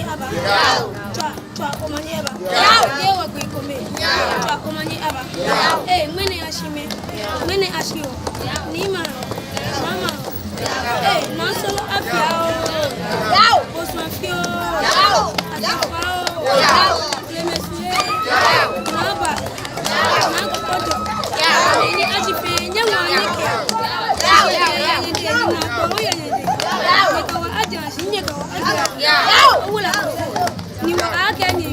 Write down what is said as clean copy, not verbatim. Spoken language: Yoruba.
komani aba. Chwa komani aba. Yewa kwe kome. Chwa komani aba. Mwene ashime. Mwene ashio. Nima. Mama. Nansolo afia. Osmafio. Asafao. Lemesue. Naba. Nakokoto. Ni ajipe nyangwa nyeke. Ni